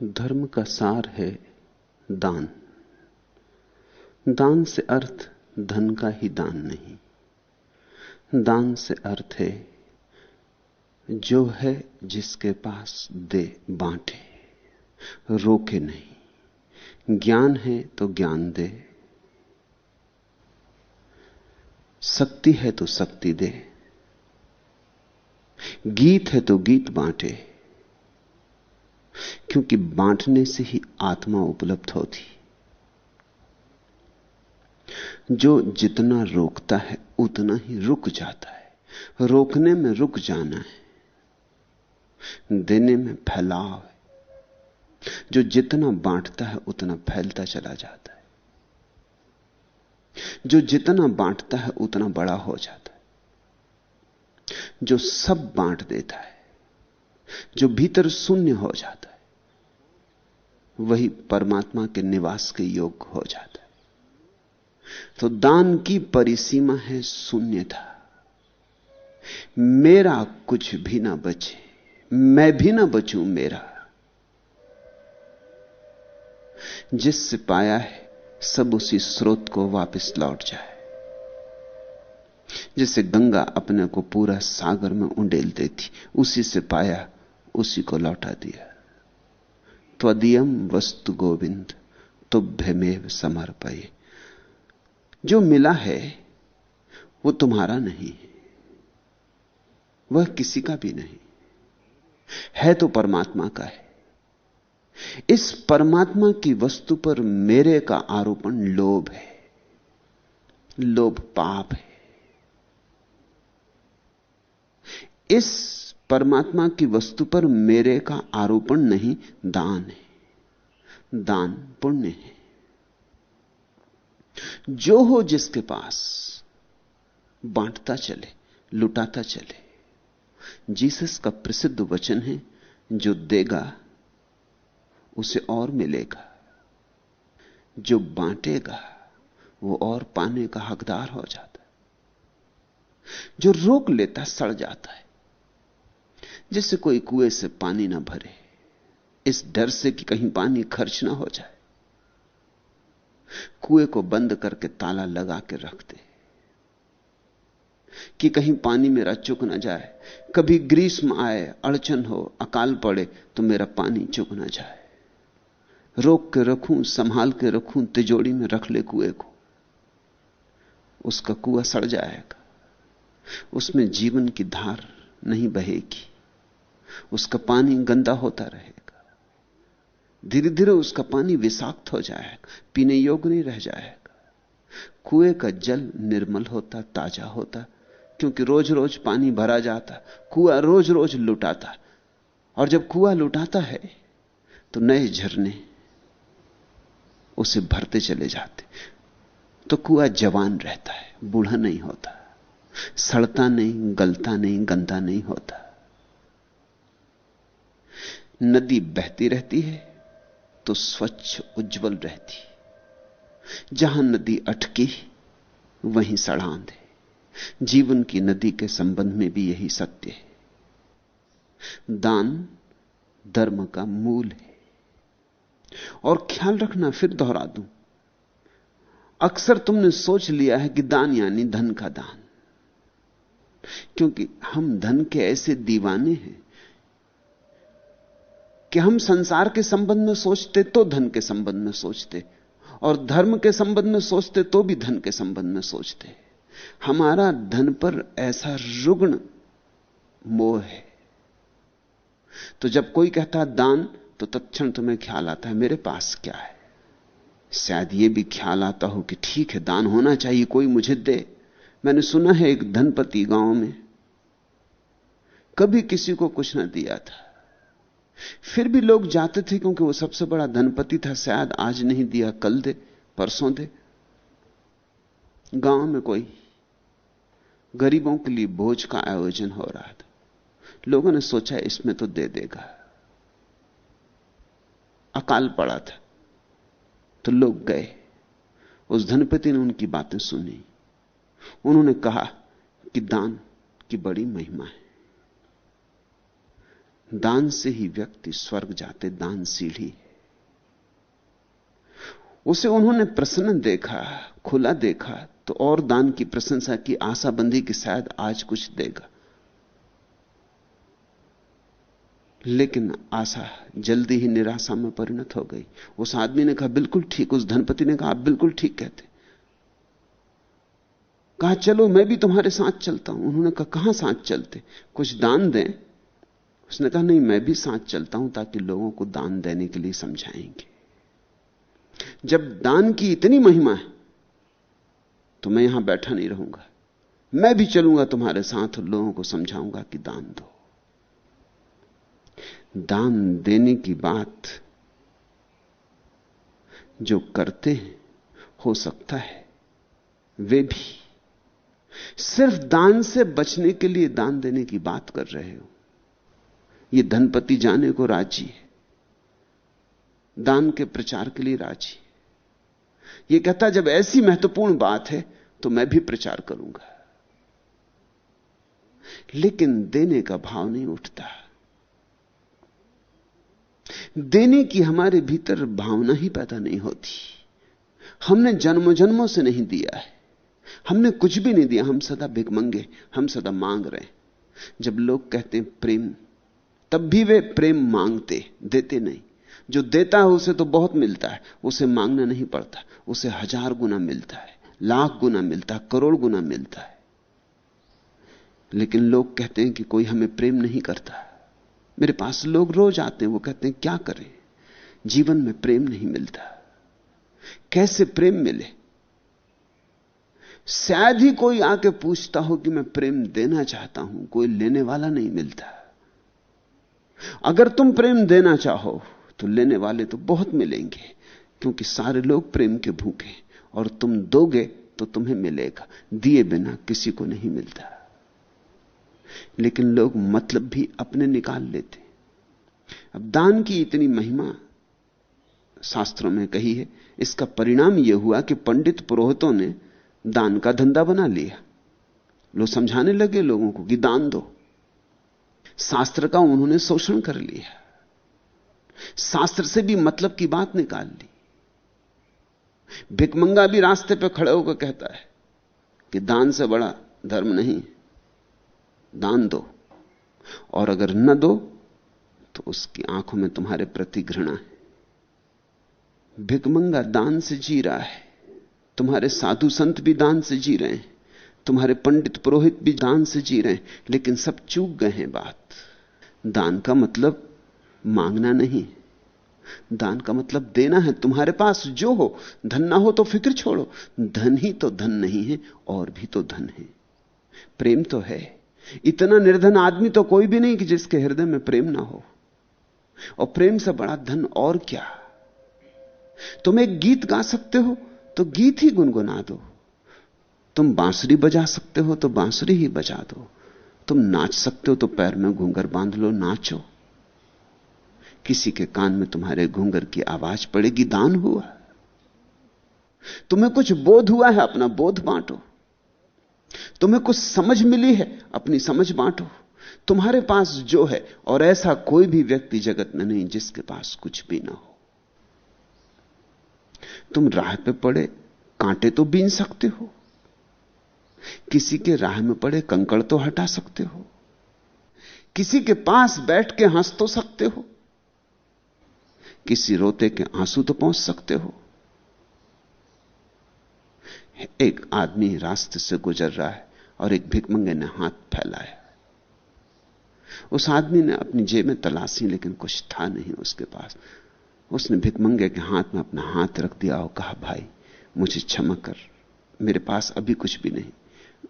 धर्म का सार है दान। दान से अर्थ धन का ही दान नहीं। दान से अर्थ है जो है जिसके पास दे, बांटे, रोके नहीं। ज्ञान है तो ज्ञान दे, शक्ति है तो शक्ति दे, गीत है तो गीत बांटे, क्योंकि बांटने से ही आत्मा उपलब्ध होती। जो जितना रोकता है उतना ही रुक जाता है। रोकने में रुक जाना है, देने में फैलाव है। जो जितना बांटता है उतना फैलता चला जाता है। जो जितना बांटता है उतना बड़ा हो जाता है। जो सब बांट देता है, जो भीतर शून्य हो जाता है, वही परमात्मा के निवास के योग्य हो जाता है। तो दान की परिसीमा है शून्यता। मेरा कुछ भी ना बचे, मैं भी ना बचूं मेरा। जिससे पाया है सब उसी स्रोत को वापस लौट जाए। जैसे गंगा अपने को पूरा सागर में उंडेल देती, उसी से पाया उसी को लौटा दिया। त्वदीयम वस्तु गोविंद तुभ्यमेव समर्पये। जो मिला है वो तुम्हारा नहीं, वह किसी का भी नहीं है, तो परमात्मा का है। इस परमात्मा की वस्तु पर मेरे का आरोपण लोभ है। लोभ पाप है। इस परमात्मा की वस्तु पर मेरे का आरोपण नहीं, दान है। दान पुण्य है। जो हो जिसके पास बांटता चले, लुटाता चले। जीसस का प्रसिद्ध वचन है, जो देगा उसे और मिलेगा, जो बांटेगा वो और पाने का हकदार हो जाता है। जो रोक लेता सड़ जाता है। जैसे कोई कुएं से पानी ना भरे, इस डर से कि कहीं पानी खर्च ना हो जाए, कुएं को बंद करके ताला लगा के रख दे कि कहीं पानी मेरा चुक ना जाए। कभी ग्रीष्म आए, अड़चन हो, अकाल पड़े तो मेरा पानी चुक ना जाए। रोक के रखूं, संभाल के रखूं, तिजोरी में रख ले कुएं को। उसका कुआं सड़ जाएगा, उसमें जीवन की धार नहीं बहेगी, उसका पानी गंदा होता रहेगा। धीरे धीरे उसका पानी विषाक्त हो जाएगा, पीने योग्य नहीं रह जाएगा। कुएं का जल निर्मल होता, ताजा होता, क्योंकि रोज रोज पानी भरा जाता। कुआं रोज रोज लुटाता, और जब कुआं लुटाता है तो नए झरने उसे भरते चले जाते। तो कुआं जवान रहता है, बूढ़ा नहीं होता, सड़ता नहीं, गलता नहीं, गंदा नहीं होता। नदी बहती रहती है तो स्वच्छ उज्जवल रहती। जहां नदी अटकी वहीं सड़ांध है। जीवन की नदी के संबंध में भी यही सत्य है। दान धर्म का मूल है। और ख्याल रखना, फिर दोहरा दूं, अक्सर तुमने सोच लिया है कि दान यानी धन का दान, क्योंकि हम धन के ऐसे दीवाने हैं कि हम संसार के संबंध में सोचते तो धन के संबंध में सोचते, और धर्म के संबंध में सोचते तो भी धन के संबंध में सोचते। हमारा धन पर ऐसा रुग्ण मोह है। तो जब कोई कहता है दान, तो तत्क्षण तुम्हें ख्याल आता है मेरे पास क्या है। शायद यह भी ख्याल आता हो कि ठीक है, दान होना चाहिए, कोई मुझे दे। मैंने सुना है एक धनपति गांव में कभी किसी को कुछ ना दिया था, फिर भी लोग जाते थे क्योंकि वो सबसे बड़ा धनपति था। शायद आज नहीं दिया, कल दे, परसों दे। गांव में कोई गरीबों के लिए भोज का आयोजन हो रहा था। लोगों ने सोचा इसमें तो दे देगा। अकाल पड़ा था तो लोग गए। उस धनपति ने उनकी बातें सुनी। उन्होंने कहा कि दान की बड़ी महिमा है। दान से ही व्यक्ति स्वर्ग जाते, दान सीढ़ी है। उसे उन्होंने प्रसन्न देखा, खुला देखा, तो और दान की प्रशंसा की, आशा बंधी कि शायद आज कुछ देगा। लेकिन आशा जल्दी ही निराशा में परिणत हो गई। उस आदमी ने कहा बिल्कुल ठीक, उस धनपति ने कहा आप बिल्कुल ठीक कहते। कहा चलो मैं भी तुम्हारे साथ चलता हूं। उन्होंने कहा कहां साथ चलते, कुछ दान दें। उसने कहा नहीं, मैं भी साथ चलता हूं ताकि लोगों को दान देने के लिए समझाएंगे। जब दान की इतनी महिमा है तो मैं यहां बैठा नहीं रहूंगा, मैं भी चलूंगा तुम्हारे साथ और लोगों को समझाऊंगा कि दान दो। दान देने की बात जो करते हैं, हो सकता है वे भी सिर्फ दान से बचने के लिए दान देने की बात कर रहे हो। यह धनपति जाने को राजी है, दान के प्रचार के लिए राजी है। यह कहता जब ऐसी महत्वपूर्ण बात है तो मैं भी प्रचार करूंगा, लेकिन देने का भाव नहीं उठता। देने की हमारे भीतर भावना ही पैदा नहीं होती। हमने जन्मों जन्मों से नहीं दिया है, हमने कुछ भी नहीं दिया, हम सदा भिखमंगे, हम सदा मांग रहे हैं। जब लोग कहते हैं प्रेम, तब भी वे प्रेम मांगते, देते नहीं। जो देता है उसे तो बहुत मिलता है, उसे मांगना नहीं पड़ता, उसे 1000 गुना मिलता है, लाख गुना मिलता है, करोड़ गुना मिलता है। लेकिन लोग कहते हैं कि कोई हमें प्रेम नहीं करता। मेरे पास लोग रोज आते हैं, वो कहते हैं क्या करें, जीवन में प्रेम नहीं मिलता। कैसे प्रेम मिले? शायद ही कोई आके पूछता हो कि मैं प्रेम देना चाहता हूं, कोई लेने वाला नहीं मिलता। अगर तुम प्रेम देना चाहो तो लेने वाले तो बहुत मिलेंगे, क्योंकि सारे लोग प्रेम के भूखे, और तुम दोगे तो तुम्हें मिलेगा, दिए बिना किसी को नहीं मिलता। लेकिन लोग मतलब भी अपने निकाल लेते। अब दान की इतनी महिमा शास्त्रों में कही है, इसका परिणाम यह हुआ कि पंडित पुरोहितों ने दान का धंधा बना लिया। लोग समझाने लगे लोगों को कि दान दो। शास्त्र का उन्होंने शोषण कर लिया, शास्त्र से भी मतलब की बात निकाल ली। भिखमंगा भी रास्ते पर खड़े होकर कहता है कि दान से बड़ा धर्म नहीं, दान दो, और अगर न दो तो उसकी आंखों में तुम्हारे प्रति घृणा है। भिखमंगा दान से जी रहा है, तुम्हारे साधु संत भी दान से जी रहे हैं, तुम्हारे पंडित पुरोहित भी दान से जी रहे हैं, लेकिन सब चूक गए हैं बात। दान का मतलब मांगना नहीं, दान का मतलब देना है। तुम्हारे पास जो हो, धन ना हो तो फिक्र छोड़ो, धन ही तो धन नहीं है, और भी तो धन है। प्रेम तो है। इतना निर्धन आदमी तो कोई भी नहीं कि जिसके हृदय में प्रेम ना हो, और प्रेम से बड़ा धन और क्या। तुम एक गीत गा सकते हो तो गीत ही गुनगुना दो, तुम बांसुरी बजा सकते हो तो बांसुरी ही बजा दो, तुम नाच सकते हो तो पैर में घूंघर बांध लो, नाचो। किसी के कान में तुम्हारे घूंघर की आवाज पड़ेगी, दान हुआ। तुम्हें कुछ बोध हुआ है, अपना बोध बांटो। तुम्हें कुछ समझ मिली है, अपनी समझ बांटो। तुम्हारे पास जो है, और ऐसा कोई भी व्यक्ति जगत में नहीं जिसके पास कुछ भी ना हो। तुम राह पे पड़े कांटे तो बीन सकते हो, किसी के राह में पड़े कंकड़ तो हटा सकते हो, किसी के पास बैठ के हंस तो सकते हो, किसी रोते के आंसू तो पहुंच सकते हो। एक आदमी रास्ते से गुजर रहा है और एक भिखमंगे ने हाथ फैलाया। उस आदमी ने अपनी जेब में तलाशी, लेकिन कुछ था नहीं उसके पास। उसने भिखमंगे के हाथ में अपना हाथ रख दिया और कहा, भाई मुझे क्षमा कर, मेरे पास अभी कुछ भी नहीं,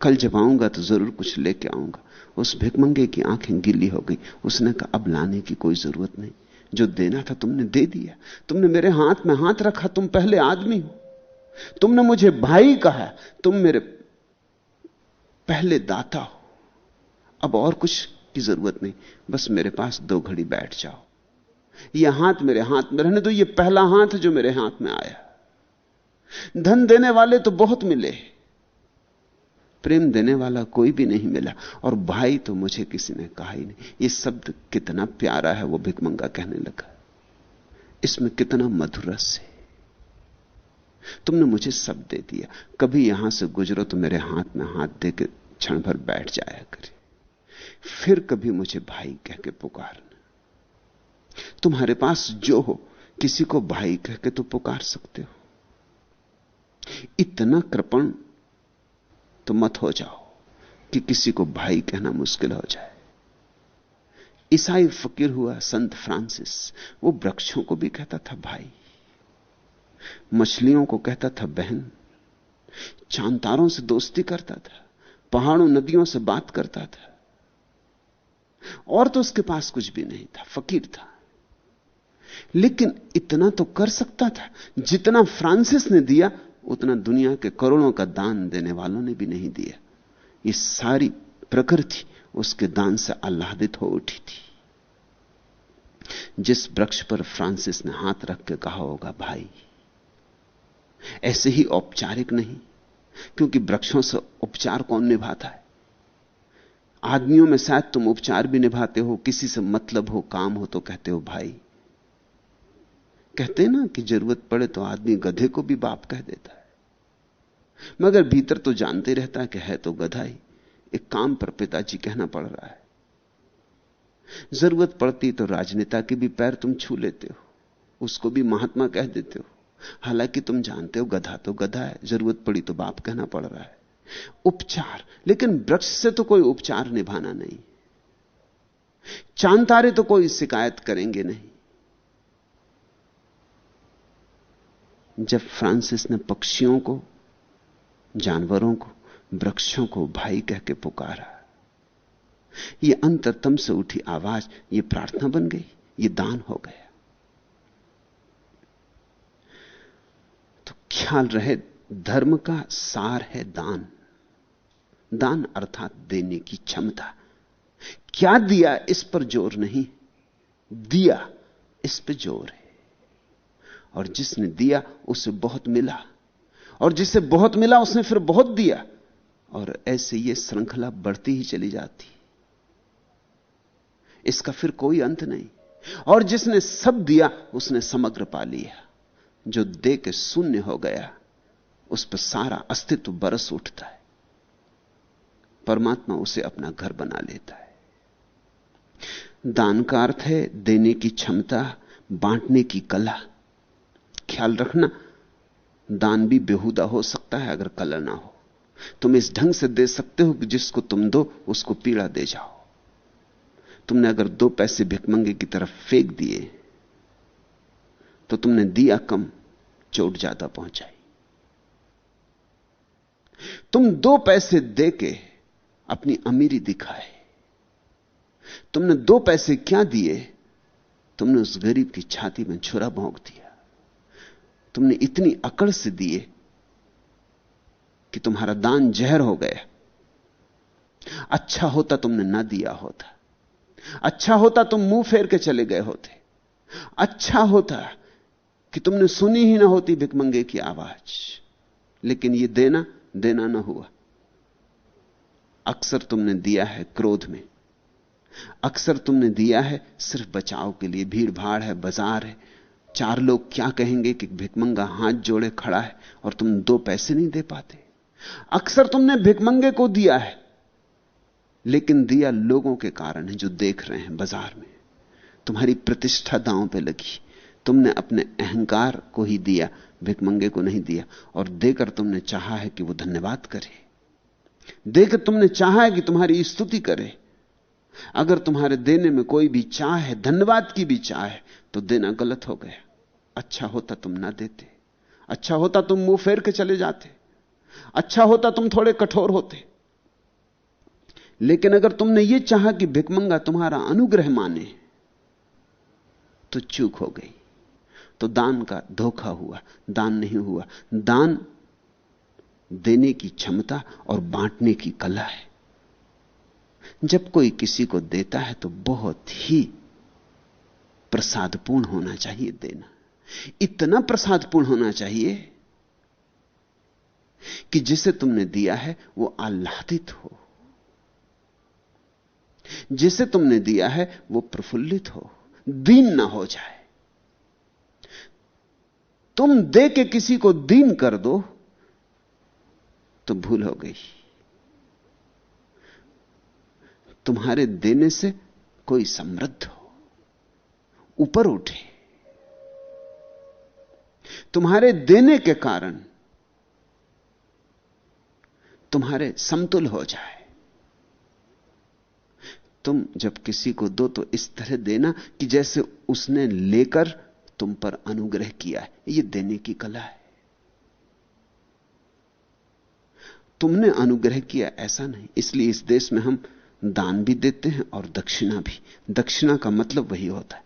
कल जब आऊंगा तो जरूर कुछ लेके आऊंगा। उस भिखमंगे की आंखें गीली हो गई। उसने कहा, अब लाने की कोई जरूरत नहीं, जो देना था तुमने दे दिया। तुमने मेरे हाथ में हाथ रखा, तुम पहले आदमी हो। तुमने मुझे भाई कहा, तुम मेरे पहले दाता हो। अब और कुछ की जरूरत नहीं, बस मेरे पास 2 घड़ी बैठ जाओ। यह हाथ मेरे हाथ में रहने दो, यह पहला हाथ है जो मेरे हाथ में आया। धन देने वाले तो बहुत मिले, प्रेम देने वाला कोई भी नहीं मिला। और भाई तो मुझे किसी ने कहा ही नहीं। ये शब्द कितना प्यारा है, वो भिखमंगा कहने लगा, इसमें कितना मधुर रस है। तुमने मुझे शब्द दे दिया, कभी यहां से गुजरो तो मेरे हाथ में हाथ दे के क्षण भर बैठ जाया करे, फिर कभी मुझे भाई कह के पुकारना। तुम्हारे पास जो हो, किसी को भाई कह के तो पुकार सकते हो। इतना कृपण तो मत हो जाओ कि किसी को भाई कहना मुश्किल हो जाए। ईसाई फकीर हुआ संत फ्रांसिस, वो वृक्षों को भी कहता था भाई, मछलियों को कहता था बहन, चांतारों से दोस्ती करता था, पहाड़ों नदियों से बात करता था। और तो उसके पास कुछ भी नहीं था, फकीर था, लेकिन इतना तो कर सकता था। जितना फ्रांसिस ने दिया उतना दुनिया के करोड़ों का दान देने वालों ने भी नहीं दिया। ये सारी प्रकृति उसके दान से आह्लादित हो उठी थी। जिस वृक्ष पर फ्रांसिस ने हाथ रख के कहा होगा भाई, ऐसे ही औपचारिक नहीं, क्योंकि वृक्षों से उपचार कौन निभाता है? आदमियों में शायद तुम उपचार भी निभाते हो, किसी से मतलब हो, काम हो तो कहते हो भाई। कहते ना कि जरूरत पड़े तो आदमी गधे को भी बाप कह देता है, मगर भीतर तो जानते रहता है कि है तो गधा ही। एक काम पर पिताजी कहना पड़ रहा है। जरूरत पड़ती तो राजनेता के भी पैर तुम छू लेते हो, उसको भी महात्मा कह देते हो, हालांकि तुम जानते हो गधा तो गधा है, जरूरत पड़ी तो बाप कहना पड़ रहा है। उपचार, लेकिन वृक्ष से तो कोई उपचार निभाना नहीं। चांद तारे तो कोई शिकायत करेंगे नहीं। जब फ्रांसिस ने पक्षियों को, जानवरों को, वृक्षों को भाई कह के पुकारा, यह अंतरतम से उठी आवाज, यह प्रार्थना बन गई, यह दान हो गया। तो ख्याल रहे, धर्म का सार है दान। दान अर्थात देने की क्षमता। क्या दिया इस पर जोर नहीं, दिया इस पर जोर है। और जिसने दिया उसे बहुत मिला, और जिसे बहुत मिला उसने फिर बहुत दिया, और ऐसे ये श्रृंखला बढ़ती ही चली जाती, इसका फिर कोई अंत नहीं। और जिसने सब दिया उसने समग्र पा लिया। जो दे के शून्य हो गया उस पर सारा अस्तित्व बरस उठता है। परमात्मा उसे अपना घर बना लेता है। दान का अर्थ है देने की क्षमता, बांटने की कला। ख्याल रखना, दान भी बेहुदा हो सकता है अगर कला ना हो। तुम इस ढंग से दे सकते हो कि जिसको तुम दो उसको पीड़ा दे जाओ। तुमने अगर 2 पैसे भिखमंगे की तरफ फेंक दिए तो तुमने दिया कम, चोट ज्यादा पहुंचाई। तुम 2 पैसे देके अपनी अमीरी दिखाए। तुमने 2 पैसे क्या दिए, तुमने उस गरीब की छाती में छुरा भोंक दिया। तुमने इतनी अकड़ से दिए कि तुम्हारा दान जहर हो गया। अच्छा होता तुमने ना दिया होता, अच्छा होता तुम मुंह फेर के चले गए होते, अच्छा होता कि तुमने सुनी ही ना होती भिखमंगे की आवाज। लेकिन यह देना देना ना हुआ। अक्सर तुमने दिया है क्रोध में, अक्सर तुमने दिया है सिर्फ बचाव के लिए। भीड़ भाड़ है, बाजार है, 4 लोग क्या कहेंगे कि भिखमंगा हाथ जोड़े खड़ा है और तुम 2 पैसे नहीं दे पाते। अक्सर तुमने भिखमंगे को दिया है, लेकिन दिया लोगों के कारण है जो देख रहे हैं बाजार में। तुम्हारी प्रतिष्ठा दांव पे लगी, तुमने अपने अहंकार को ही दिया, भिखमंगे को नहीं दिया। और देकर तुमने चाहा है कि वो धन्यवाद करे, देकर तुमने चाहा है कि तुम्हारी स्तुति करे। अगर तुम्हारे देने में कोई भी चाह है, धन्यवाद की भी चाह है, तो देना गलत हो गया। अच्छा होता तुम ना देते, अच्छा होता तुम मुंह फेर के चले जाते, अच्छा होता तुम थोड़े कठोर होते। लेकिन अगर तुमने यह चाहा कि भिखमंगा तुम्हारा अनुग्रह माने, तो चूक हो गई। तो दान का धोखा हुआ, दान नहीं हुआ। दान देने की क्षमता और बांटने की कला है। जब कोई किसी को देता है तो बहुत ही प्रसादपूर्ण होना चाहिए देना। इतना प्रसादपूर्ण होना चाहिए कि जिसे तुमने दिया है वो आह्लादित हो, जिसे तुमने दिया है वो प्रफुल्लित हो, दीन ना हो जाए। तुम दे के किसी को दीन कर दो तो भूल हो गई। तुम्हारे देने से कोई समृद्ध हो, ऊपर उठे, तुम्हारे देने के कारण तुम्हारे समतुल हो जाए। तुम जब किसी को दो तो इस तरह देना कि जैसे उसने लेकर तुम पर अनुग्रह किया है। यह देने की कला है। तुमने अनुग्रह किया ऐसा नहीं। इसलिए इस देश में हम दान भी देते हैं और दक्षिणा भी। दक्षिणा का मतलब वही होता है।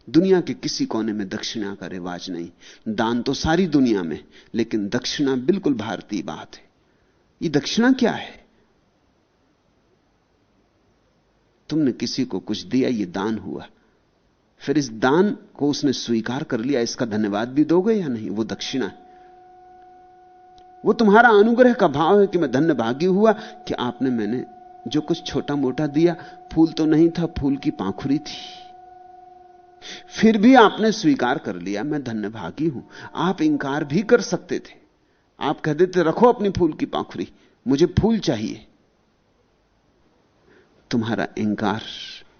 दुनिया के किसी कोने में दक्षिणा का रिवाज नहीं। दान तो सारी दुनिया में, लेकिन दक्षिणा बिल्कुल भारतीय बात है। ये दक्षिणा क्या है? तुमने किसी को कुछ दिया, ये दान हुआ। फिर इस दान को उसने स्वीकार कर लिया, इसका धन्यवाद भी दोगे या नहीं? वो दक्षिणा है। वो तुम्हारा अनुग्रह का भाव है कि मैं धन्य भागी हुआ कि आपने मैंने जो कुछ छोटा मोटा दिया, फूल तो नहीं था, फूल की पांखुरी थी, फिर भी आपने स्वीकार कर लिया, मैं धन्य भागी हूं। आप इंकार भी कर सकते थे। आप कह देते रखो अपनी फूल की पांखुरी, मुझे फूल चाहिए। तुम्हारा इंकार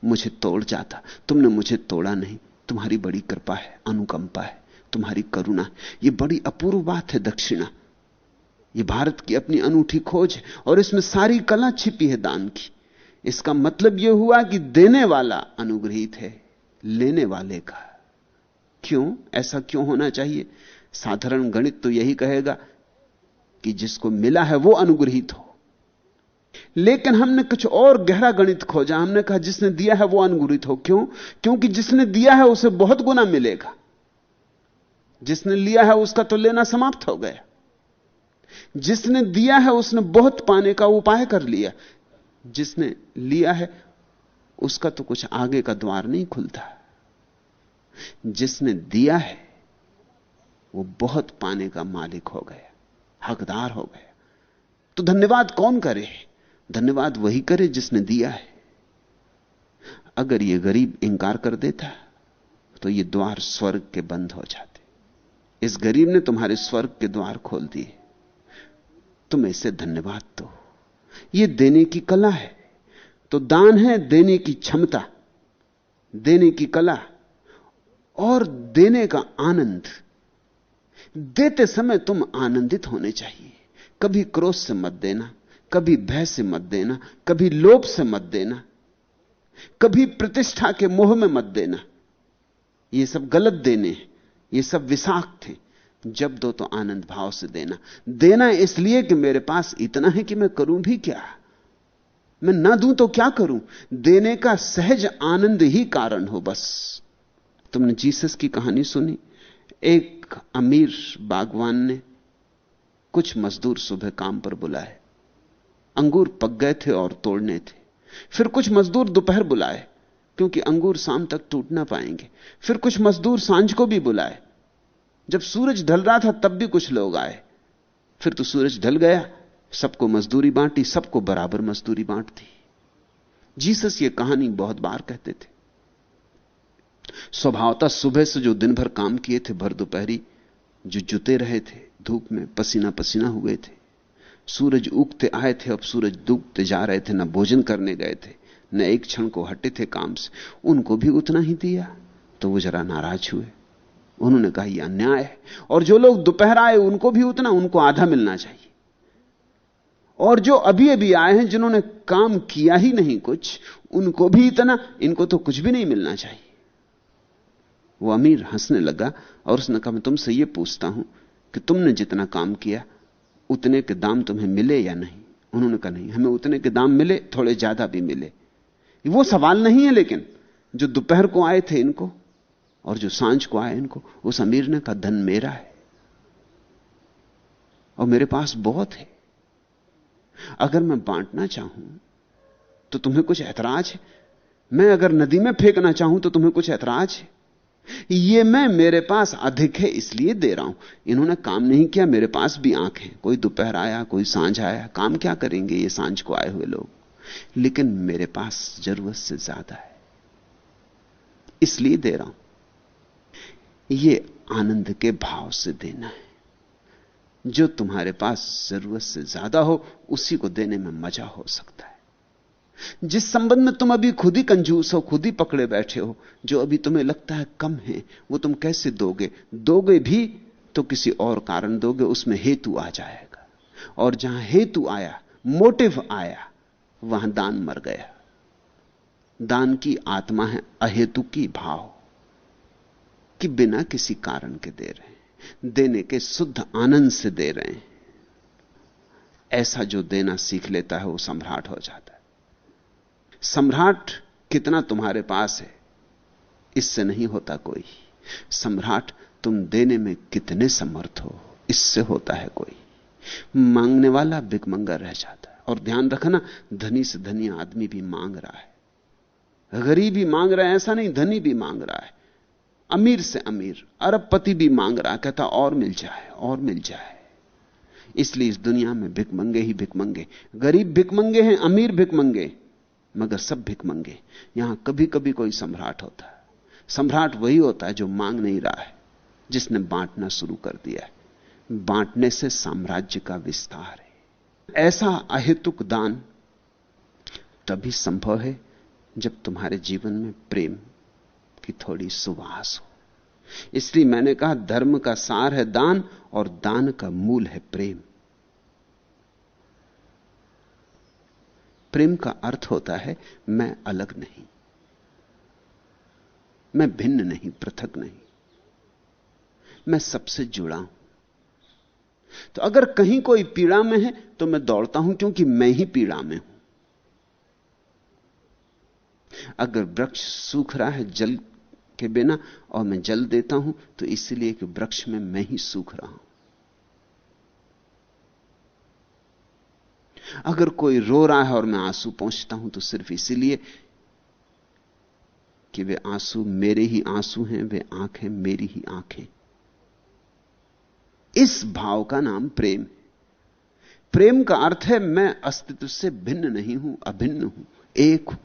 मुझे तोड़ जाता। तुमने मुझे तोड़ा नहीं। तुम्हारी बड़ी कृपा है, अनुकंपा है, तुम्हारी करुणा है। यह बड़ी अपूर्व बात है दक्षिणा। यह भारत की अपनी अनूठी खोज है और इसमें सारी कला छिपी है दान की। इसका मतलब यह हुआ कि देने वाला अनुग्रहित है, लेने वाले का क्यों? ऐसा क्यों होना चाहिए? साधारण गणित तो यही कहेगा कि जिसको मिला है वो अनुग्रहित हो। लेकिन हमने कुछ और गहरा गणित खोजा। हमने कहा जिसने दिया है वो अनुग्रहित हो। क्यों? क्योंकि जिसने दिया है उसे बहुत गुना मिलेगा। जिसने लिया है उसका तो लेना समाप्त हो गया। जिसने दिया है उसने बहुत पाने का उपाय कर लिया। जिसने लिया है उसका तो कुछ आगे का द्वार नहीं खुलता। जिसने दिया है वो बहुत पाने का मालिक हो गया, हकदार हो गया। तो धन्यवाद कौन करे? धन्यवाद वही करे जिसने दिया है। अगर यह गरीब इंकार कर देता तो ये द्वार स्वर्ग के बंद हो जाते। इस गरीब ने तुम्हारे स्वर्ग के द्वार खोल दिए। तुम इसे धन्यवाद दो। यह देने की कला है। तो दान है देने की क्षमता, देने की कला और देने का आनंद। देते समय तुम आनंदित होने चाहिए। कभी क्रोध से मत देना, कभी भय से मत देना, कभी लोभ से मत देना, कभी प्रतिष्ठा के मोह में मत देना। ये सब गलत देने हैं, ये सब विषाक्त हैं। जब दो तो आनंद भाव से देना। देना इसलिए कि मेरे पास इतना है कि मैं करूं भी क्या, मैं ना दूं तो क्या करूं। देने का सहज आनंद ही कारण हो बस। तुमने जीसस की कहानी सुनी। एक अमीर बागवान ने कुछ मजदूर सुबह काम पर बुलाए। अंगूर पक गए थे और तोड़ने थे। फिर कुछ मजदूर दोपहर बुलाए क्योंकि अंगूर शाम तक टूट ना पाएंगे। फिर कुछ मजदूर सांझ को भी बुलाए। जब सूरज ढल रहा था तब भी कुछ लोग आए। फिर तो सूरज ढल गया, सबको मजदूरी बांटी, सबको बराबर मजदूरी बांट दी। जीसस ये कहानी बहुत बार कहते थे। स्वभावतः सुबह से जो दिन भर काम किए थे, भर दोपहरी जो जुटे रहे थे, धूप में पसीना पसीना हुए थे, सूरज उगते आए थे, अब सूरज डूबते जा रहे थे, न भोजन करने गए थे, न एक क्षण को हटे थे काम से, उनको भी उतना ही दिया। तो वो जरा नाराज हुए। उन्होंने कहा यह अन्याय है। और जो लोग दोपहर आए उनको भी उतना, उनको आधा मिलना चाहिए। और जो अभी अभी आए हैं, जिन्होंने काम किया ही नहीं कुछ, उनको भी इतना, इनको तो कुछ भी नहीं मिलना चाहिए। वो अमीर हंसने लगा और उसने कहा मैं तुमसे यह पूछता हूं कि तुमने जितना काम किया उतने के दाम तुम्हें मिले या नहीं? उन्होंने कहा नहीं, हमें उतने के दाम मिले, थोड़े ज्यादा भी मिले। वो सवाल नहीं है। लेकिन जो दोपहर को आए थे इनको और जो सांझ को आए इनको, उस अमीर ने कहा धन मेरा है और मेरे पास बहुत है। अगर मैं बांटना चाहूं तो तुम्हें कुछ ऐतराज है? मैं अगर नदी में फेंकना चाहूं तो तुम्हें कुछ ऐतराज है? ये मैं मेरे पास अधिक है इसलिए दे रहा हूं। इन्होंने काम नहीं किया, मेरे पास भी आंख है। कोई दोपहर आया, कोई सांझ आया, काम क्या करेंगे ये सांझ को आए हुए लोग? लेकिन मेरे पास जरूरत से ज्यादा है इसलिए दे रहा हूं। ये आनंद के भाव से देना है। जो तुम्हारे पास जरूरत से ज्यादा हो उसी को देने में मजा हो सकता है। जिस संबंध में तुम अभी खुद ही कंजूस हो, खुद ही पकड़े बैठे हो, जो अभी तुम्हें लगता है कम है, वो तुम कैसे दोगे? दोगे भी तो किसी और कारण दोगे, उसमें हेतु आ जाएगा। और जहां हेतु आया, मोटिव आया, वहां दान मर गया। दान की आत्मा है अहेतुकी भाव, कि बिना किसी कारण के दे रहे हैं, देने के शुद्ध आनंद से दे रहे हैं। ऐसा जो देना सीख लेता है वो सम्राट हो जाता है। सम्राट कितना तुम्हारे पास है इससे नहीं होता कोई। सम्राट तुम देने में कितने समर्थ हो इससे होता है कोई। मांगने वाला भिखमंगा रह जाता है। और ध्यान रखना, धनी से धनी आदमी भी मांग रहा है, गरीब भी मांग रहा है, ऐसा नहीं, धनी भी मांग रहा है, अमीर से अमीर अरबपति भी मांग रहा है, कहता और मिल जाए और मिल जाए। इसलिए इस दुनिया में भिखमंगे ही भिखमंगे। गरीब भिखमंगे हैं, अमीर भिखमंगे, मगर सब भिखमंगे। यहां कभी कभी कोई सम्राट होता है। सम्राट वही होता है जो मांग नहीं रहा है, जिसने बांटना शुरू कर दिया है। बांटने से साम्राज्य का विस्तार है। ऐसा अहेतुक दान तभी संभव है जब तुम्हारे जीवन में प्रेम की थोड़ी सुवास हो। इसलिए मैंने कहा धर्म का सार है दान, और दान का मूल है प्रेम। प्रेम का अर्थ होता है मैं अलग नहीं, मैं भिन्न नहीं, पृथक नहीं, मैं सबसे जुड़ा हूं। तो अगर कहीं कोई पीड़ा में है तो मैं दौड़ता हूं क्योंकि मैं ही पीड़ा में हूं। अगर वृक्ष सूख रहा है जल के बिना और मैं जल देता हूं तो इसलिए कि वृक्ष में मैं ही सूख रहा हूं। अगर कोई रो रहा है और मैं आंसू पोंछता हूं तो सिर्फ इसीलिए कि वे आंसू मेरे ही आंसू हैं, वे आंखें मेरी ही आंखें। इस भाव का नाम प्रेम। प्रेम का अर्थ है मैं अस्तित्व से भिन्न नहीं हूं, अभिन्न हूं, एक हूं।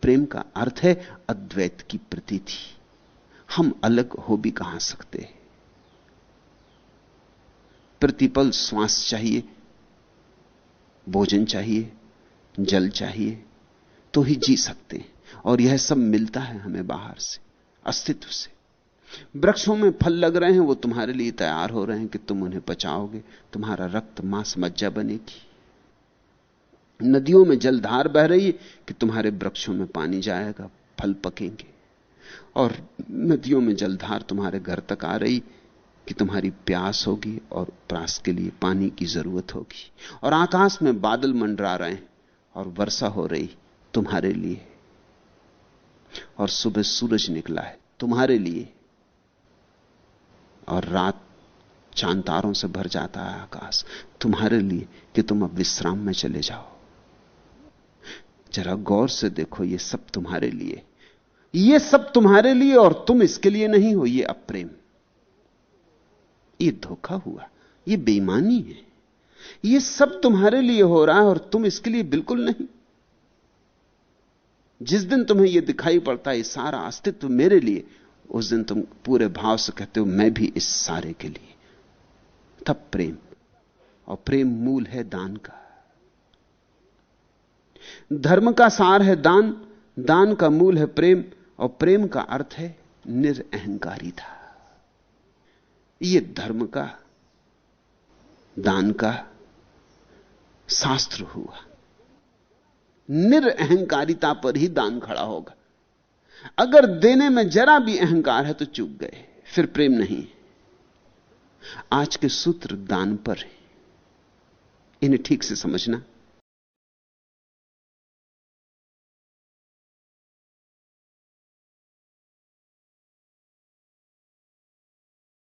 प्रेम का अर्थ है अद्वैत की प्रतीति। हम अलग हो भी कहां सकते हैं। प्रतिपल श्वास चाहिए, भोजन चाहिए, जल चाहिए, तो ही जी सकते हैं। और यह सब मिलता है हमें बाहर से, अस्तित्व से। वृक्षों में फल लग रहे हैं, वो तुम्हारे लिए तैयार हो रहे हैं कि तुम उन्हें पचाओगे, तुम्हारा रक्त मांस मज्जा बनेगी। नदियों में जलधार बह रही है कि तुम्हारे वृक्षों में पानी जाएगा, फल पकेंगे। और नदियों में जलधार तुम्हारे घर तक आ रही कि तुम्हारी प्यास होगी और प्यास के लिए पानी की जरूरत होगी। और आकाश में बादल मंडरा रहे हैं और वर्षा हो रही तुम्हारे लिए। और सुबह सूरज निकला है तुम्हारे लिए, और रात चांद तारों से भर जाता है आकाश तुम्हारे लिए कि तुम अब विश्राम में चले जाओ। जरा गौर से देखो, ये सब तुम्हारे लिए, ये सब तुम्हारे लिए, और तुम इसके लिए नहीं हो। ये अप्रेम, ये धोखा हुआ, ये बेईमानी है। ये सब तुम्हारे लिए हो रहा है और तुम इसके लिए बिल्कुल नहीं। जिस दिन तुम्हें यह दिखाई पड़ता है ये सारा अस्तित्व मेरे लिए, उस दिन तुम पूरे भाव से कहते हो मैं भी इस सारे के लिए। तब प्रेम, और प्रेम मूल है दान का। धर्म का सार है दान, दान का मूल है प्रेम, और प्रेम का अर्थ है निरअहंकारिता। यह धर्म का, दान का शास्त्र हुआ। निरअहंकारिता पर ही दान खड़ा होगा। अगर देने में जरा भी अहंकार है तो चूक गए, फिर प्रेम नहीं। आज के सूत्र दान पर है, इन्हें ठीक से समझना।